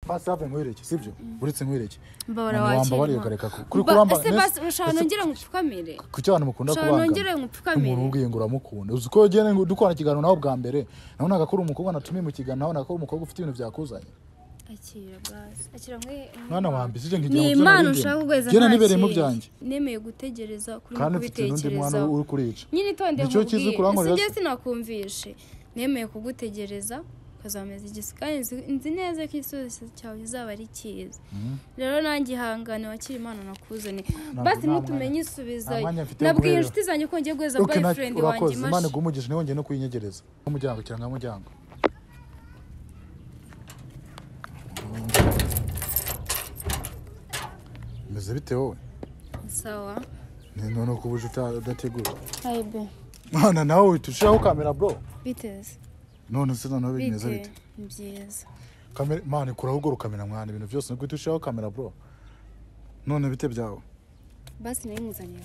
basi ave nkwereke sibyo uretse nkwereke mbabara wakira bariyo gareka kuri kuramba ese basi ushaka nongera ngupfukamire kucyo abantu mukunda kubanga nongera ngupfukamire umuntu ubwiye ngo uramukunda uzi ko gene ngo dukora kiganiro naho bwa mbere naho nagakora umukobwa natumiye mu kiganiro naho nagakora umukobwa ufite ibintu byakuzanye akira basi akira mwe mwana wambi sije ngigira ni imana ushaka kugweza gene nibereye mu byanjye nemeye gutegereza kuri kandi ufite n'undi mwana uri kurica nyine itonde nicyo kizi kurankorera sinjye sinakumvishe nemeye kugutegereza kazameza igisikanye nzi neza ko isozi cyawe izaba ari cyiza rero nanjye ihangane wakira imana nakuzane basi ntutumenye isubiza nabwiye inshuti zanjye ko ngiye gweza boyfriend wanjye mashi imana gumugisha niho ngiye no kwinyegereza umuryango kiranga umuryango meze bite wowe sawa none kubuje udategura aibe mana nawe utushaho kamera bro biteze none se none bimeze bite byiza kamera mane kurahugura kamera mwana ibintu byose no gutushaho kamera bro none bite byawe basi nayo muzanye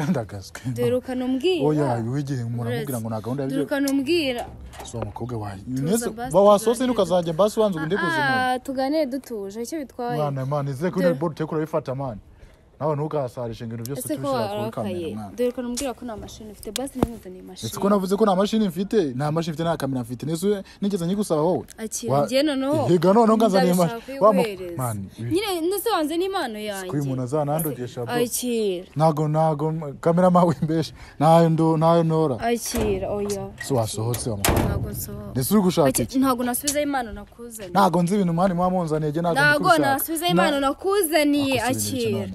ndagazwe derukana umbwira oya wigihe muramubwira ngo na gahunda y'ibyo derukana umbwira so umukobwa wawe nese wasose nukazajya basi wanze ndekuze mu tuganire dutuje icyo bitwaye mwana izere ko ni board tekura bifata mwana nawe ntugasarishe ibintu byose tushaka kuri kamera mwana derukana umbwira ko na machine ufite basi nimuzanye machine ese ko navuze ko na machine mfite na machine mfite na kamera mfite nese nigeze nyigusaba wowe akira ngiye noneho higa none ngazaniye machine nyine ndetse wanze n'imano yanjye kuri umuntu azanandogesha bro akira nago kamera mawe imbeshe nayo nora akira oya so wasohotse wa ntago nsohoka nese uri gushaka iki ntago nasubiza imano nakuzaniye ntago nzi ibintu mwani mwamunzaniye je ntago nasubiza imano nakuzaniye akira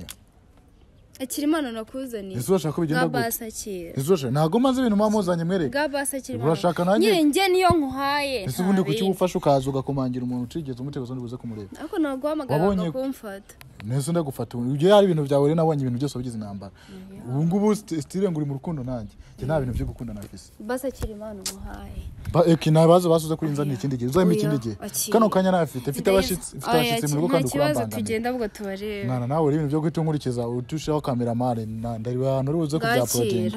akira imano nakuzaniye nese urashaka ko bigenda gute gabasa akira nese urashaka ntago maze ibintu mwamuzanye mwereke gabasa akira urashaka nanjye nyine nge niyo nkuhaye nese ubundi kuki ufasha ukaza ugakomangira umuntu ucigeze umutego zo ndibuze kumureba ariko ntago guhamagara kumfata nese ndagufata ujye hari ibintu byawe rero nabonye ibintu byose wabigize intambara ubu ngubu stile nguri mu rukundo nanjye je nta bintu byo gukunda nafise basa akira imano muhaye eki nabazo basuze kurinzana ikindi gihe uzayime ikindi gihe kano kanya nafite mfite abashitsi mu rugo kandi kurambanga tugenda bwo tubareba mwana nawe rero ibintu byo kwita nkurikiza utushaho cameraman ndari abantu uri uze kujya project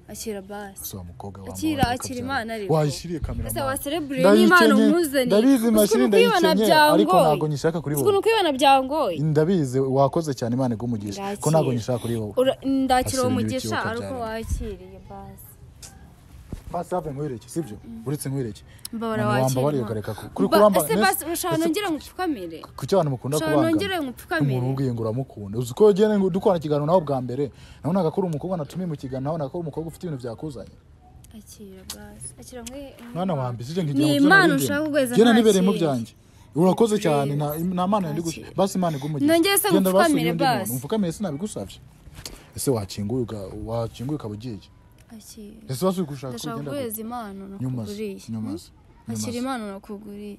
akira basi so umukobwa wa akira imana ariko washiriye cameraman ese wa celebrate n'imano nkuzani ndabizi mashini ndayikenye ariko ntago nyishaka kuri wowe ukuntu kwibana byangoye ndabizi wakoze cyane imana igumugisha ko ntago nyishaka kuri wowe ndakira umugisha ariko wakiriye basi ave nkwereke sibyo uretse nkwereke mbabara wakira bariyo gareka kuri kuramba ese basi ushaka nongera ngupfukamire kucyo abantu mukunda kubanga nongera ngupfukamire umuntu ubwiye ngo uramukunda uzi ko gene ngo dukora kiganiro naho bwa mbere naho nagakora umukobwa natumiye mu kiganiro naho nagakora umukobwa ufite ibintu byakuzanye akira basi akira mwe mwana wambi sije ngigira ni imana ushaka kugweza gene nibereye mu byanjye urakoze cyane na mana yandi gusa basi imana igumugisha nongeye se ngupfukamire basi umfukamire sinabigusavye ese wakinguye ukabugiye akira ese wasuye gushaka kugenda kweza imana nakuguriye akira imana nakuguriye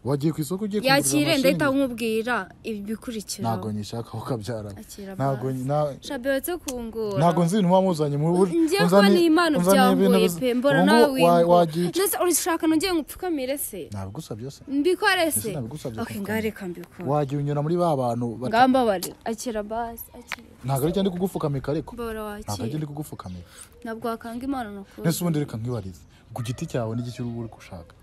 wagiye ku isoko ugiye yakire ndahita nkubwira ibi bikurikira ntago nyishaka ko kabyara ntago shabetse kungura ntago nzi ibintu wamuzanye mu unzani imana byangoye pe mbona nawe nese urishaka nongeye ngupfukamire se nabigusabye se mbikore se okay ngareka mbikore wagiye unyura muri ba bantu ngamba bari akira basi akira ntago ari cyane kugufukamika ariko ntago ari kugufukamika nabwo akanga imana nakuri nese ubundi reka nkibarize ku giti cyawe n'igicyo uri gushaka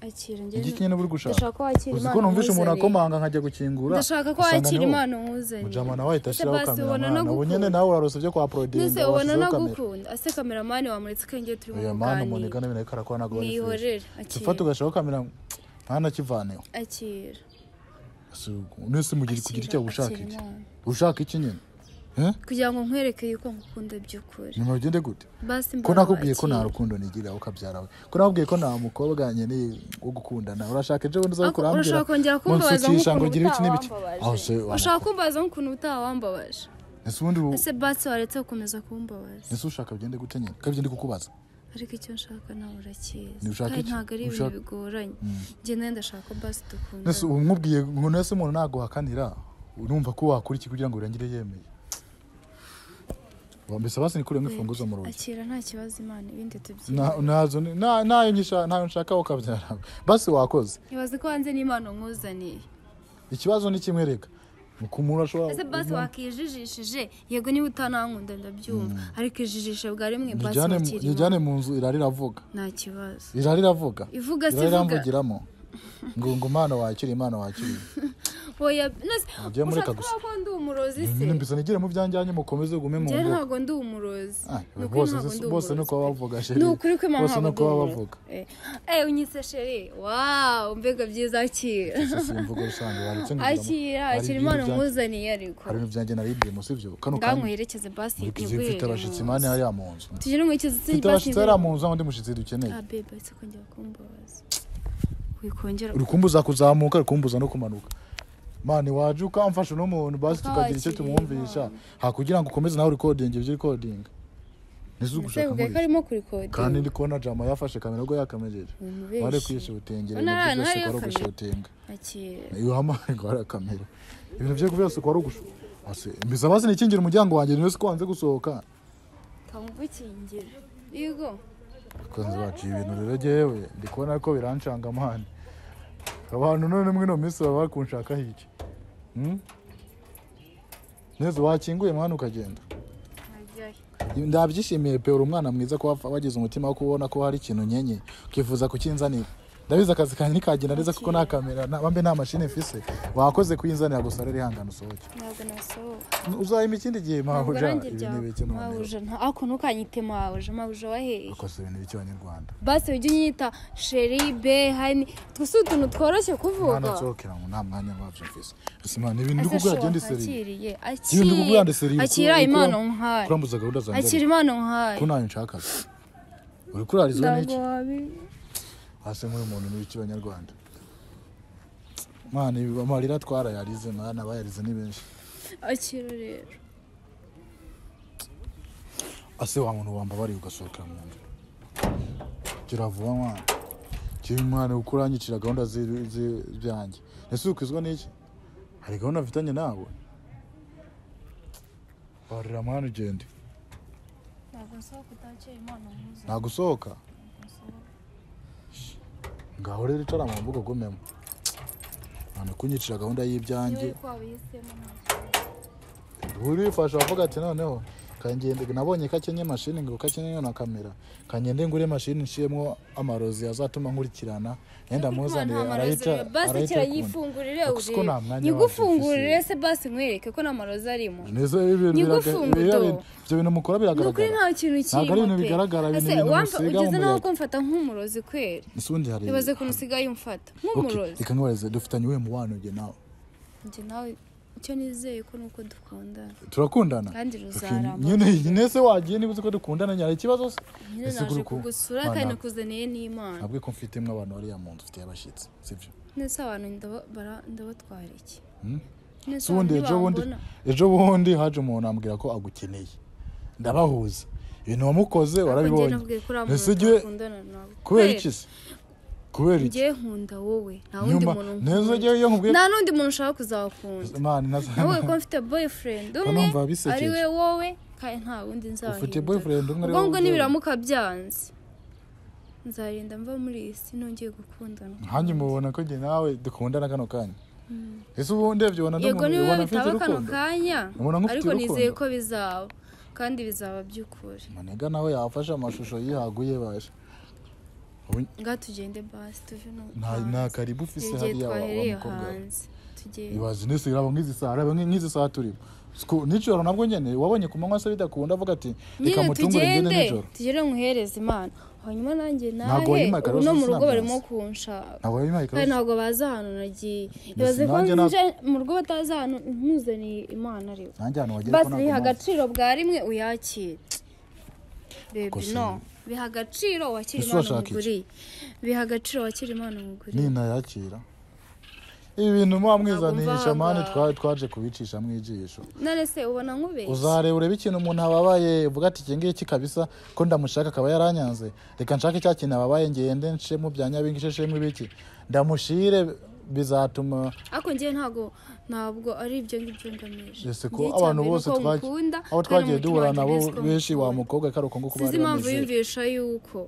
akira nge igikinye n'uri gushaka ndashaka wakira imana uko numvishe umuntu akomanga nkajya gukingura ndashaka ko wakira imana nkuzanye mujama nawe itashiraho kamera nabo nyene nawe urarose byo kwa producer nese ubona nagukunda ase cameraman wamuretse kenge turi mu mugani ya mane gane binaka arakora nago bari nihorera akira tufata ugashaho kamera ntana kivaneho akira nese mugiri kugira icyo ushaka iki nyene kugira ngo nkwereke yuko ngukunda by'ukuri nyuma ugende gute basi ko nakubwiye ko nta rukundo nigira ukabyara we ko nakubwiye ko nta mukobwa nyene wo gukundana urashaka ejo bundi uza kurambira urashaka kongera kumbaza ngo gira iki n'ibiki urashaka kumbaza nk'ukuntu utawambabaje ese basi waretse gukomeza kumbabaza ese ushaka bigende gute nyene kabije ndi kukubaza ariko icyo nshaka nawe urakizi kandi ntabwo ari ibintu bigoranye njye nawe ndashaka basi dukunda ese umubwiye ngo nese umuntu naguhakanira urumva ko wakora iki kugira ngo urangire yemeye Mbese basi nikure nk'ifunguzo mu rugo. Akira nta kibazo Imana ibindi tubyiye. Nazo nayo nshaka ukabyara. Basi wakoze. Ibaze ko hanze n'Imana nkuzaniye. Ikibazo ni kimwe reka. Mukumura ashobora. Ese basi wakijijishije yego niba utanankunda ndabyumva ariko ijijishe bwa rimwe basi wakiri. Nijyane mu nzu irariravuga. Nta kibazo. Irariravuga. Ivuga se ivuga. ngo Imana wakiriye oya ugiye mureka gusa ko ndi umurozi se mbisa nigire mu byanjye mukomeze gume mu ngo ntago ndi umurozi bose nuko bavuga sheri nukuri ko Imana bose nuko bavuga unyise sheri wow mbega byiza akira simvugo rusange waretse ngo akira Imana muzaniye ariko hari ibintu byanjye naribye mu sivyo kano kandi nganguherekeze basi mfite abashitsi mani hari mu nzu tugire mu ikizi basi abashitsi hari mu nzu aho ndi mushitsi dukeneye bebe sekongera kumbaza wikongera urikumbuza kuzamuka urikumbuza no kumanuka mani waje ukamfasha no muntu basi tukagira icyo tumwumvisha hakugira ngo ukomeze nawe recording ibyo recording nizugushaka muri karimo kuri code kandi ndi kubona Jama yafashe kamera go yakamejeje bare kwishutingera ibyo byose ko ari gushutinga akira iyo hamwe ngo ari kamera ibintu byo byose ko ari ugushu ase mbiza basi nikingira umuryango wanjye niwe kwanze gusohoka kamugukingira yego kwanze baci ibintu rero jewe ndi kubona ko birancanga mani abantu none mwe no minsi baba bakunshaka hiki neza wakinguye mwana ukagenda ndabyishimiye pe uri umwana mwiza ko wagize umutima wo kubona ko hari ikintu nyenye ukifuza kukinzanira ndabiza akazi kanjye nikagenda neza kuko nta kamera bambe nta mashine mfise wakoze kuyinzanira gusa rero ihangana usohoke ntabwo nasohoka uzayima ikindi gihe mahuja ibintu bike mahuja ako ntukanyite mahuja wahehe akoze ibintu bike abanyarwanda basi ujye unyita sheri be hani twese utuntu tworoshye kuvuga mwana nsohokera mu nta mwanya wabyo mfise sima ni ibintu ndikubwira agenda seri akira impano nkaye kurambuza gahunda zanjye akira impano nkaye ko nayo nshaka uri kurarizwa n'iki hase nk'uyu muntu n'ibiki abanyarwanda mwana amarira twarayarize mwana bayarize ni benshi akira rero ase wa muntu wamba bari ugasohoka mu nzu kiravuga mwana kiri mwana ukuranyicira gahunda z'ibyanjye ese ukizwa n'iki hari gahunda mfitanye nawe barira mwana ugende ntabwo usohoka ngaho rero icara mu mbuga gomemo none kunyicira gahunda y'ibyanjye urifasha avuga ati noneho kangende nabonye kakenye machine ngo kakenye na kamera kangende ngure machine nshiyemo amarozi azatuma nkurikirana yenda muzanire arahita basi kira yifungurire uri nyigufungurire se basi nkwereke ko namarozi arimo neza ibyo bintu mukora biragaragara nukuri nta kintu kimwe ntabwo ari ibintu bigaragara ibintu musiga ugeze naho ko mfata nk'umurozi kweri isundi hari ibaze ko musigaye umfata nk'umurozi reka nkwereze dufitanye we mubano nge nawe icyo nizeye ko nuko dukundana turakundana kandi ruzaramba nyine se wagiye nibuze ko dukundana nyara ikibazo se ese kugusura kandi nakuzaniye n'Imana nabwo ko mfitemwe abantu bari ya muntu ufite abashitsi sivyo nese abantu ndabatwara iki sundi ejo bundi haje umuntu ambwira ko agukeneye ndabahuza ibintu wamukoze warabibonye nese giye kubera iki se kubera iki ngiye nkunda wowe nta wundi muntu neza giye yo nkubwiye nta nundi muntu ushaka kuzakunda nawe ko mfite boyfriend umwe ari we wowe kandi nta wundi nzahindura ufite boyfriend umwe rero ngo nibiramuka byanze nzarinda mva muri iyi si nongeye gukundana hanjye mubona ko nge nawe dukundana kano kanya ese ubundi byibona yego niba bitaba kano kanya ariko nizeye ko bizaba kandi bizaba by'ukuri manega nawe yafasha amashusho yihaguye basha ngatugende basi tuve no nta karibu ufise hariya wamukobwa tugende ibazi nese irabo nk'izi saha turimo nijoro nabwo nyene wabonye ku manywa se bidakunda avuga ati reka mutungure ngende nijoro tugere nkuhereza Imana hanyuma nanjye nahe no mu rugo barimo kunshaka kandi ntabwo baza ahantu nagiye ibaze ko nje mu rugo bataza ahantu nkuzaniye Imana ariwe basi biha agaciro bwa rimwe uyakire baby no biha agaciro wakira Imana muguri biha agaciro wakira Imana muguri nina yakira ibintu mwamwizanisha mani twaje kubicisha mwijisho none se ubona nkubeshye uzare urebe ikintu umuntu ababaye uvuga ati kingiye kikabisa ko ndamushaka akaba yaranyanze reka nshaka cya kintu ababaye ngende nce mu byanya bingisheshemo ibiki ndamushire bizatuma ako ngiye ntabwo ari ibyo ngibyo ngamije ese ko abantu bose twagiye duhura nabo benshi wa mukobwa karuko ngo kuba ari impamvu yumvisha yuko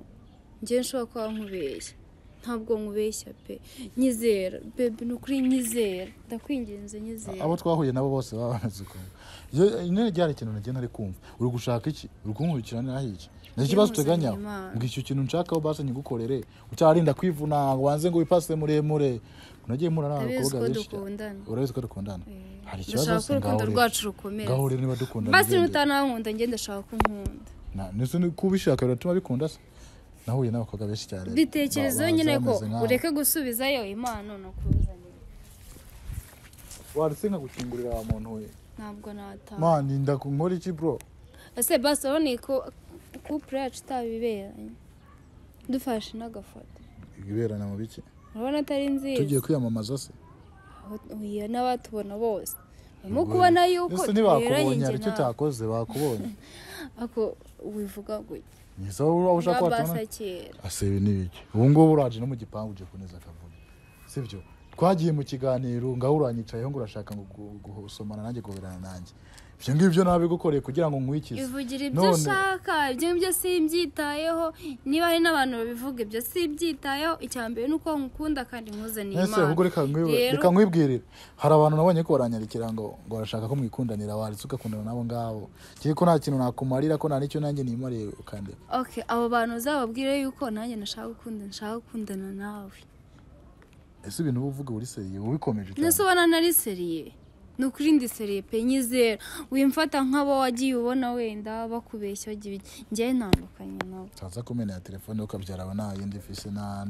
ngiye nshobora kuba nkubeshye ntabwo nkubeshya pe nyizera bebe nukuri nyizera ndakwinginze nyizera abo twahuye nabo bose babanaze ko nyine ryari ikintu nagenda ari kumva uri gushaka iki uri kunkurikirana hiki n'ikibazo uteganya ngo icyo kintu nshakaho base nyigukorere ucyarinda kwivuna ngo wanze ngo wipase muremure unagiye mura n'abakobwa benshi urabizi ko dukundana hari ikibazo se ngaho rwacu rukomeye ngaho rero niba dukundana basi n'utanankunda ngende ndashaka kunkunda nese kubishaka biratuma bikunda se nahuye n'abakobwa benshi cyane bitekerezo nyine ko ureke gusubizayo impano no kuzanira warusenga gukingurira wa muntu we ntabwo nata man ndakunkora iki bro ese basi urabona ko couple yacu tabiberanye dufashe n'agafoto iberana mu biki urabona atari nziza tugiye kwiyamamaza se uya n'abatubona bose mu kubona yuko ese ntibakubonye ari cyo cyakoze bakubonye ako wivuga gute nizo ushaka kwatona ase n'ibiki ubu ngubu uraje no mu gipangu uje kuneza akavuga sivyo twagiye mu kiganiro ngaho uranyicayeho ngo urashaka ngo gusomana nanjye goberana nanjye ibyo ngibyo nabigukoreye kugira ngo nkwikize ivugira ibyo shaka ibyo ngibyo simbyitayeho niba hari n'abantu babivuga ibyo simbyitayeho icyambere nuko nkukunda kandi nkuzaniye imana ese ubwo reka nkwibwirira hari abantu nabonye ko baranyarikira ngo barashaka ko mwikundanira waritse ugakundana nabo ngabo kiye ko nta kintu nakumarira ko nta nicyo nanjye nimariye ukande okay abo bantu uzababwire yuko nanjye nashaka gukundana nawe ese ibintu uvuga uri seriye ubikomeje cyane nese ubona nari seriye nukuri ndi seriye pe nyizera wimfata nk'abo wagiye ubona wenda bakubeshya njye ntandukanye nabo taza kumena ya telefone ukabyara abana yindi fise na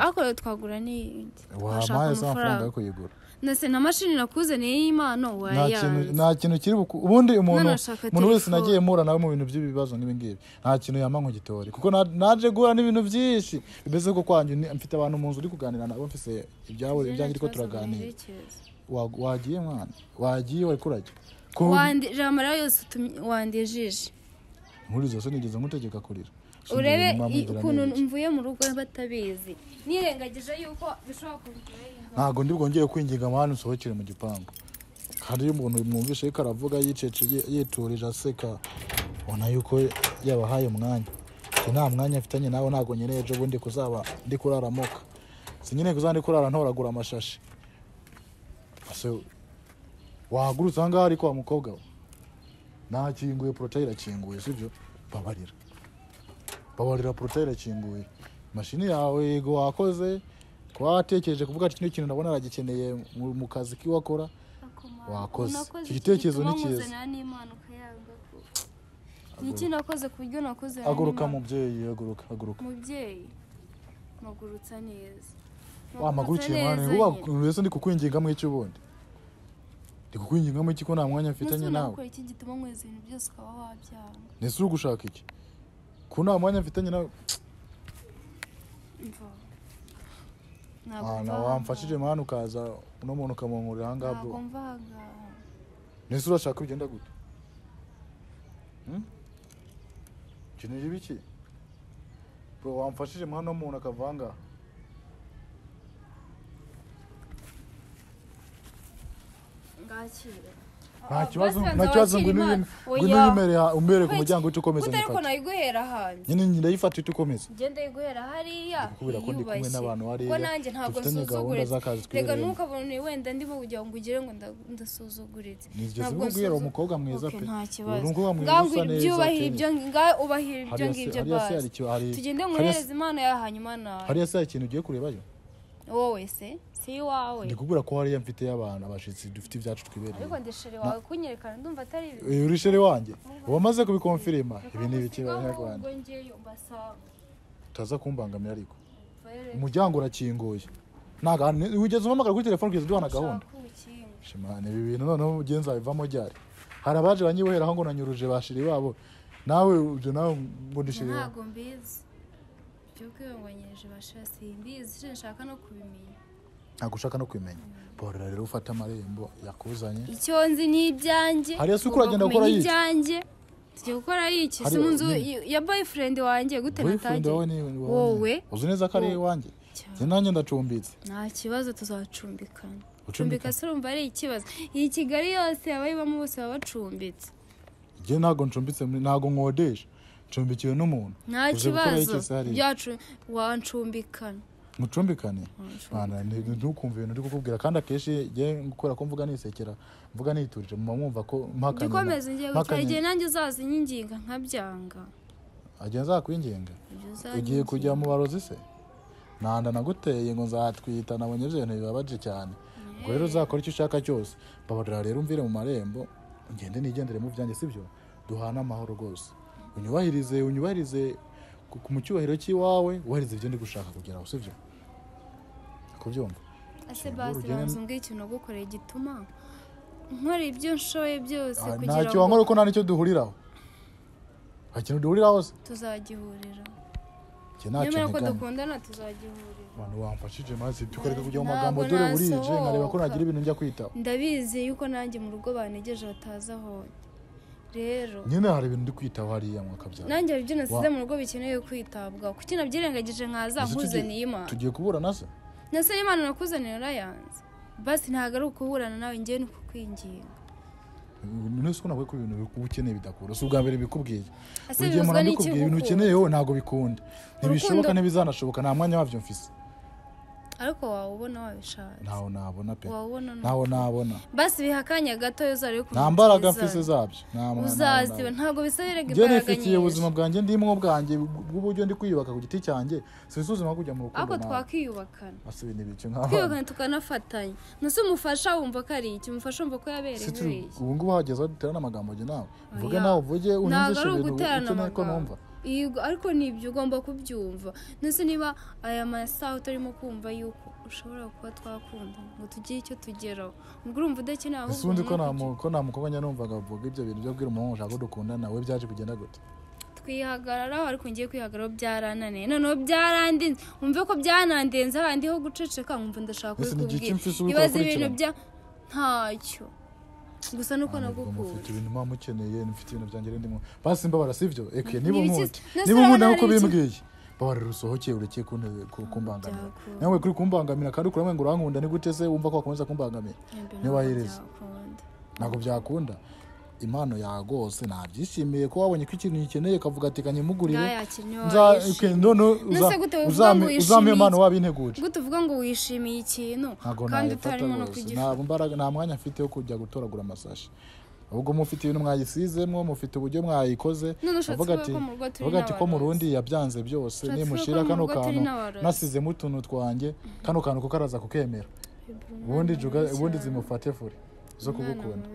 akora twagura ni wamaye amafaranga yo kuyigura nese na mashini nakuzaniye y'Imana wayanze nta kintu kiri ubundi umuntu wese nagiye mura nawe mu bintu by'ibibazo nk'ibingibi nta kintu yamanko gitori kuko naje guhura n'ibintu byinshi bimeze ko kwanyu mfite abantu mu nzu uri kuganira nabo mfise ibyabo ibyanjye ariko turaganira wagiye mwana wagiye wari kurajya jambo rero yose wandijije muri zose nigeze nkutegeka kurira urebe ukuntu mvuye mu rugo batabizi nirengagije yuko bishobora kubigiraho ntago ndi bwongeye kwinginga amahane usohokere mu gipangu kandi iyo umuntu mwumvishe yuko aravuga yiceceye yiturije aseka ubona yuko yabahaye umwanya nta mwanya afitanye nawe ntago nkeneye ejo bundi kuzaba ndi kuraramoka sinkeneye kuzaba ndi kurara ntoragura amashashi wahagurutse ahangaha ariko wa mukobwa we nakinguye porotayi irakinguye sibyo babarira porotayi irakinguye mashini yawe yego wakoze kuba watekereje kuvuga ati kino kintu ndabona aragikeneye mu kazi kiwakora wakoze iki gitekerezo ni cyiza niki nakoze ku buryo nakoze aguruka mubyeyi aguruka mubyeyi magurutsa neza wamagurukiye mwana wese ndi kukwinginga mu iki ubundi ndi kukwinginga mu iki ko nta mwanya mfitanye nawe nako iki gituma mweze ibintu byose ukaba wabyanga nese uri gushaka iki ko nta mwanya mfitanye nawe na wamfashije mwana ukaza uno muntu ukamunkurira ahangaha bro nese urashaka bigenda gute kinije ibiki bro wamfashije mwana umuntu akavanga nta kibazo ngo umere ku muryango uca ukomeza ariko nayiguhera hanze nyine ndayifata ite ukomeza ngende yiguhera hariya kubera ko ndi kumwe n'abantu hariya ko nanjye ntabwo nsuzuguritse reka ntukabone wenda ndimo kugira ngo ugire ngo ndasuzuguritse ntabwo nsuzuguritse umukobwa mwiza pe nta kibazo ubahira ibyo ngibyo basi tugende muhereze impano ya hanyuma nawe hariya se ikintu ugiye kurebayo wowe se si wawe ndikubwira ko hariya mfite y'abantu abashitsi dufite ibyacu twibereye ariko ndishere wawe kunyerekana ndumva atari uri shere wanjye wamaze kubikonfirima ibi ni ibiki banyarwanda utaza kumbangamira ariko umuryango urakinguye wigeze umpamagara kuri telefone kugeza duhana gahunda shimane ibi bintu noneho ugenza bivamo ryari hari abaje banyiboheraho ngo nanyuruje bashiri babo nawe uje nawe ngo ndishire ntago mbizi byukwiyonganyije bashasi mbizi nshaka no kubimenya ntago ushaka no kubimenya bora rero ufata amarembo yakuzanye icyo nzi ni ibyanjye hariya se uko uragenda gukora yiki ibyanjye tugiye gukora yiki si mu nzu ya boyfriend wanjye gute natangiye wowe uzi neza ko ari iwanjye nanjye ndacumbitse nta kibazo tuzacumbikana ucumbika se urumva ari ikibazo iyi Kigali yose abayibamo bose baba bacumbitse njye ntago ncumbitse ntago nkodesha ncumbikiwe n'umuntu nta kibazo byacu wancumbikana mucumbikane bana ntukumva ibintu uri kukubwira kandi akenshi ngiye gukora ko mvuga nisekera mvuga niturije mu mwumva ko mpakanye gikomeze ngiye gutya igihe nanjye uzaza inyinginga nkabyanga agenza kwinginga ugiye kujya mu barozi se nanda naguteye ngo nzatwita nabonye ibintu bibabaje cyane ngo rero uzakora icyo ushaka cyose babarira rero umvire mu marembo ngende nigendere mu byanjye sibyo duhana amahoro rwose unyubahirize mu cyubahiro cy'iwawe wahirize ibyo ndi gushaka kugeraho sibyo kubyumva ase basi banzumbwe ikintu gukoreye gituma nkora ibyo nshoye byose kugira ngo ntacyo wankora ko nta nicyo duhuriraho ikintu duhuriraho se tuzagihurira ntacyo nyuma ko dukundana tuzagihurira abantu wamfashije maze tukareka kujya mu magambo dore burije nkareba ko nagira ibintu njya kwitaho ndabizi yuko nanjye mu rugo banegeje bataza aho rero nyine hari ibintu ndi kwitaho hariya mwakabyara nanjye hari ibyo nasize mu rugo bikeneye kwitabwaho kuki nabyirengagije nkaza nkuzaniye Imana tugiye kuburana se nase Imana nakuzanira urayanze basi ntabwo ari ukuburana nawe ngiye no kukwinginga nese ko nabwo ko ibintu ukeneye bidakura si ubwa mbere bikubwiye ugiye mura ndikubwiye ibintu ukeneye wowe ntabwo bikunda ntibishoboka ntibizanashoboka nta mwanya wabyo mfise ariko wawubona wabishaka ntaho nabona pe wawubona ntaho nabona basi bihakanya gato uzari ku nta mbaraga mfise zabyo uzaziba ntabwo bisabira imbaraga nyinshi nifitiye ubuzima bwanjye ndimwo bwanjye bw'uburyo ndi kwiyubaka ku giti cyanjye sinsuzuma kujya mu rukundo ariko twakiyubakana asubi nibice nkaho twiyubakana tukanafatanya nase umufasha wumva ko ari iki umufasha wumva ko yabereye ubu ngubu hageze duterana amagambo njye nawe uvuge nawe uvuge unyumvishe ibintu ukeneye ko numva ariko nibyo ugomba kubyumva ndetse niba aya masaha utarimo kumva yuko ushobora kuba twakunda ngo tugire icyo tugeraho ubwo urumva udakeneye ahubwo usundi ko nta mukobwa numvaga avuga ibyo bintu byo kubwira umuhungu ushaka ko dukundana we byaje kugenda gute twihagararaho ariko ngiye kwihagararaho byarananiye noneho byarandinze wumve ko byanandenze ahandi ho guceceka nkumva ndashaka kubikubwira ibaze ibintu bya ntacyo gusa nuko nagukunda mufite ibintu mwa mukeneye mfite ibintu byanjye ndimo basi mbabara sivyo niba umuntu uko bimbwiye babarira usohokeye ureke kumbangamira nawe kuri kumbangamira kandi kuramwe ngo urankunda ni gute se wumva ko wakomeza kumbangamira niba wahireze ntabwo byakunda impano yagose nabyishimiye ko wabonye ko ikintu gikeneye kavuga ati kanyimugurire uzampe impano wabinteguje gute uvuga ngo wishimiye ikintu kandi utarimo no kugifata nta mwanya mfite wo kujya gutoragura amasashi ahubwo mufite ibintu mwayisizemwo mufite uburyo mwayikoze avuga ati ko mu rundi yabyanze byose nimushira kano kantu nasizemo utuntu twanjye kano kantu kuko araza kukemera ubundi zimufate furi zo kugukunda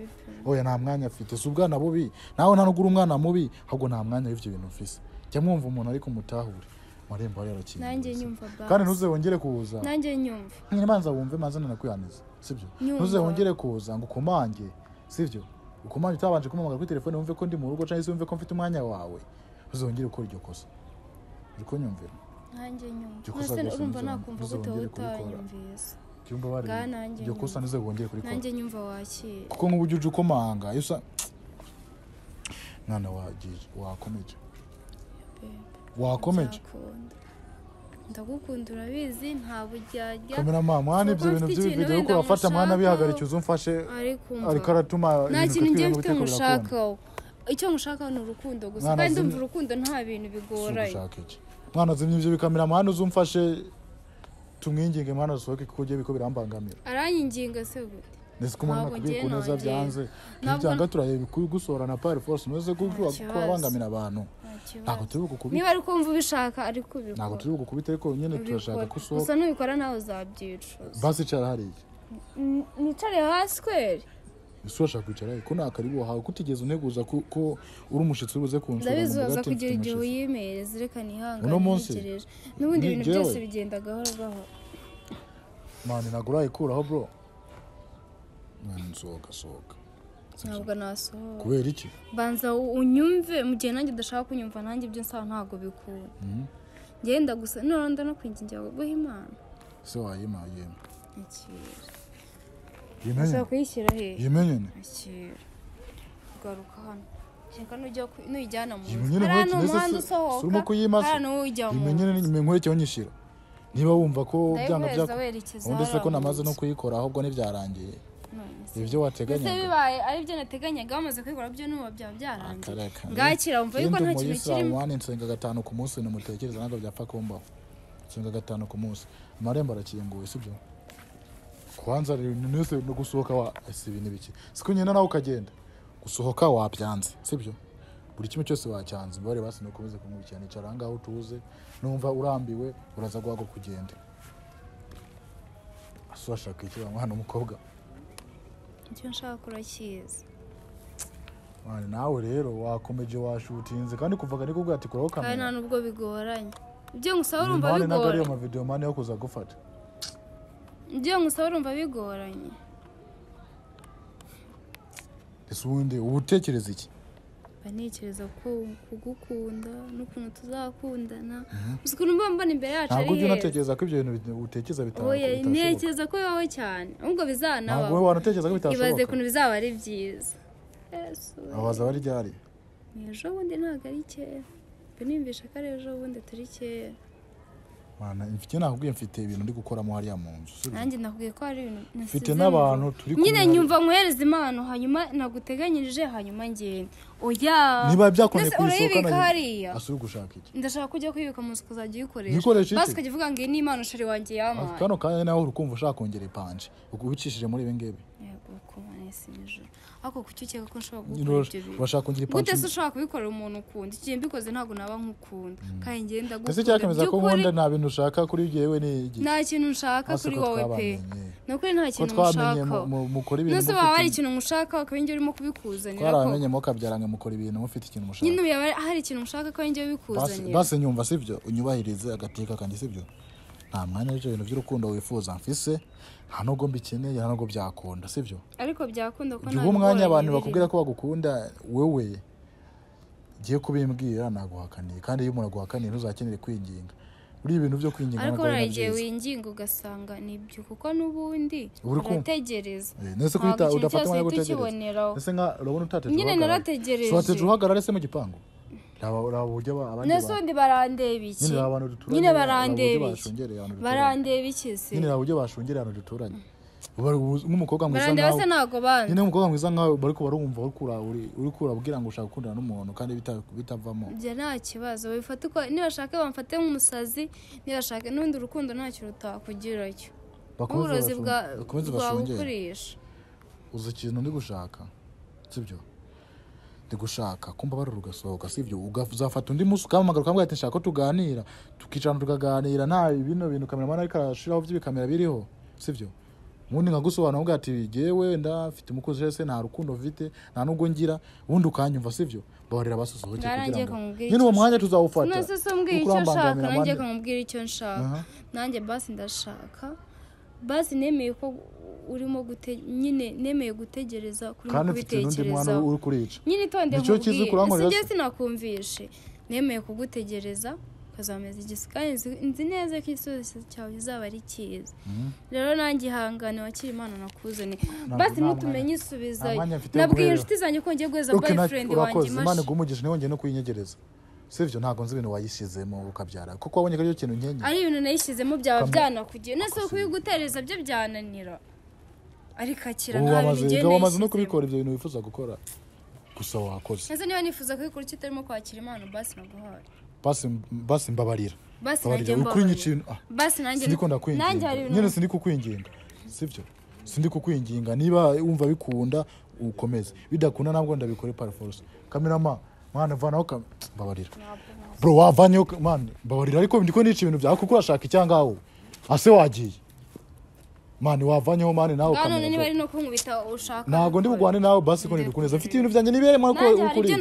oya nta mwanya afite si ubwana bubi nawe ntanugura umwana mubi ahubwo nta mwanya w'ibyo bintu ufise jya mwumva umuntu ari kumutahure marembo ari arakinga nanjye nyumva basi kandi ntuze wongere kuza nanjye nyumva nyimanza wumve maze nanakwiyaniza sibyo ntuze wongere kuza ngo kumange sibyo ukomanje utabanje kumamagara kuri telefone wumve ko ndi mu rugo cyangwa se wumve ko mfite umwanya wawe uzongere gukora iryo kosa uri kunyumvira nanjye nyumva urumva nakumva gute utanyumvise cyumba bari iryo kosa nize wongere kuri nanjye nyumva wakira kuko nk'uburyo uje ukomanga yusa mwana wakomeje ndagukunda urabizi nta bujyajya kamera mama ibyo bintu by'ibyo uko wafata mwana bihagarikiye uzumfashe ariko aratuma nta kintu ngiye mfite mushakaho icyo mushaka ni urukundo gusa kandi ndumva urukundo nta bintu bigoranye mwana zimye ibyo bikamera mwana uzumfashe tumwinginge mwana usohoke kuko ugiye biko birambangamira aranyinginga se gute nese ko mwana kubiko neza byanze byanga turareba gusora na par force noze kuko abangamira abantu ntabwo turi gukubita niba ari kumva ubishaka ari kubikora ntabwo turi gukubita ariko nyine turashaka gusohoka gusa nubikora nawe uzabyica basi cara hariya nicare hasi kweri ese urashaka kwicara ko nta karibu wahawe kutigeze uneguza ko uri umushitsi ubuze kunsura ndabizoza kugira igihe uyimereze reka nihangane n'ubundi ibintu byose bigenda gahoro gahoro mani nagura ikuraho bro mwana nsohoka ntabwo nasohoka kubera iki banza unyumve mu gihe nanjye udashaka kunyumva nanjye ibyo nsaba ntabwo bikunda ngenda gusa none no kwingingira guha Imana se wayimaye Yimenye. Ushaka kuyishyira he? Yimenye. Akira. Garuka hano. Shinka nujyana mu. Hano muhanda usohoka. Surimo kuyimaza. Hano ujya mu. Yimenye n'inkweke wonyishira. Niba wumva ko byanga byako. Undi se ko namaze no kuyikora ahubwo ntibyarangiye. Ibyo wateganya. Ese bibaye ari byo nateganyaga bamaze kwikora byo n'ubu byarangiye. Ngakira umva yuko nta kintu kirimo. Wani nsenga 5 ku munsi n'umutekereza ntabwo byapfa kumbaho. Nsenga 5 ku munsi. Amarembo arakinguye sibyo? Kwanza nese no gusohoka wa ese ibintu biki siko nyina nawe ukagenda gusohoka wabyanze sibyo buri kimwe cyose wacyanze bare basi nukomeze kumwikirana icara ngaho tuze numva urambiwe uraza guhago kugenda aswashaka iki mwana umukobwa icyo nshaka kurakiza mwana nawe rero wakomeje washutinze kandi kuvaga niko bwati kuraho kamera kandi nta nubwo bigoranye ibyo ngusaba urumva bigoranye nagari ama video mane yo kuza gufata ibyo ngusaba urumva bigoranye ese ubundi ubutekereza iki banekereza ko kugukunda n'ukuntu tuzakundana ukuntu mbona imbere yacu ari ntabwo ujye unatekereza ko ibyo bintu utekereza oya ntekereza ko bibaho cyane ahubwo bizanabaho ntabwo wowe wanatekereza ko bitashoboka ibaze ukuntu bizaba ari byiza abaza bari ryari ejo bundi ntabwo ari kera nimvisha ko ari ejo bundi turi kera Mana mfite nakubwiye mfite ibintu ndi gukoramo hariya mu nzu nanjye nakubwiye ko hari ibintu mfite n'abantu turi nyine nyumva nkwereza impano hanyuma naguteganyirije hanyuma ngende oya niba byakoneye kwisoka hariya asuri gushaka iki ndashaka kujya kwibika mu nzu kuzajya uyikoresha basi ukajya uvuga ngo iyi ni impano sheri wanjye yampaye kano kanya nawe urukumva ushaka kongera ipanje ubicishije muri ibi ngibi yego ko nese nijoro ako kucyukeka ko nshobora gukora ibyo bintu bashaka kongera ipanje gute se ushaka kubikorera umuntu ukunda igihe mbikoze ntabwo naba nkukunda kandi ngenda gukunda ese cyakemeza ko nkunda nta bintu ushaka kuri yewe ni iki nta kintu nshaka kuri wowe pe nukuri nta kintu ushaka mukora ibintu nose waba hari ikintu ushaka akabinge urimo kubikuzanira ko aramenye mo kabyaranga mukora ibintu mufite ikintu mushaka nyine yaba hari ikintu ushaka akabinge ubikuzanira base nyumva sivyo unyubahirize agateka kandi sivyo nta mwanya w'ibyo bintu by'urukundo wifuza mfise nta nubwo mbikeneye nta nubwo byakunda sivyo ariko byakunda ko nta mwanya abantu bakubwira ko bagukunda wewe giye kubimbwira naguhakaniye kandi iyo umuntu aguhakaniye ntuzakenere kwinginga uri ibintu byo kwinginga ariko uragiye winginga ugasanga nibyo kuko nubundi urategereza nese kwita udafata umwanya gutegereza nese nka urabona utateje nyine narategereje swateje uhagarara se mu gipangu raba buryo abandi nesundi barandeba iki nyine barandeba iki se nyine raba buryo bashungereye abantu duturanye nk'umukobwa mwiza barandeba se ntago bandi nyine umukobwa mwiza nkawe bariko barumva uri kurabwira ngo ushaka gukundana n'umuntu kandi bitavamo bya nta kibazo bifata uko nibashaka bamfate nk'umusazi nibashaka n'undi urukundo ntacyo rutakugira cyo uburozi bwabukoresha uzi ikintu ndi gushaka sibyo ndi gushaka kumva baruru ugasohoka sivyo uzafata undi musi ukamamagara ukambwira ati nshaka ko tuganira tukicarana tukaganira nta bino bintu kameramana ariko arashiraho by'ibikamera biriho sivyo ubundi nkagusobanura uvuga ati jewe ndafite umukozi wese nta rukundo mfite nta nubwo ngira ubundi ukanyumva sivyo babarira basusohoke kugira ngo nyine uwo mwanya tuzawufata nose so mbwira icyo nshaka nanjye kamubwira icyo nshaka nanjye basi ndashaka basi nemeye ko urimo nyine nemeye gutegereza kuri kubitekereza nyine itonde nkubwiye sinjye sinakumvishe nemeye kugutegereza ukazameza igisikanye nzi neza ko igisozi cyawe kizaba ari cyiza rero nanjye ihangane wakira imana nakuzane basi ntutumenye isubizayo nabwiye inshuti zanjye ko ngiye guheza boyfriend wanjye imana igumugisha niho ngiye no kuyinyegereza sivyo ntago nzi ibintu wayishizemo ukabyara kuko wabonye ko ari ikintu nkenye ari ibintu nayishizemo byaba byanakugiye nese kubigutereza byo byananira ariko akira nta bintu ugenda wamaze no kubikora ibyo bintu wifuza gukora gusa wakoze nese niba nifuza kubikora kitarimo kwakira imana basi naguhaye basi mbabarira basi nanjye basi nanjye ndikunda kwinginga nyine sindi kukwinginga sivyo sindi kukwinginga niba wumva bikunda ukomeze bidakunda nabwo ndabikore par force cameraman mwana vanaho mbabarira bro wavanyeho man mbabarira ariko ndiko nica ibintu byawe kuko urashaka icyangaho ase wagiye mani wavanyeho mani nawe kamera none niba ari no kunkubita ushaka nago ndi bugwane nawe basi ko ndikuneza mfite ibintu byanjye nibere ko ukuri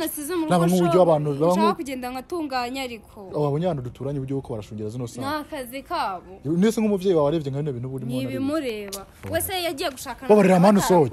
naba nk'uburyo abantu baba kugenda ngatunganya ariko wabonye abantu duturanye uburyo uko barashungera zino saa nakazi kabo nese nk'umuvyeyi wawe arebye nk'ibintu bintu burimo nibimureba wese yagiye gushaka babarira mani usohoke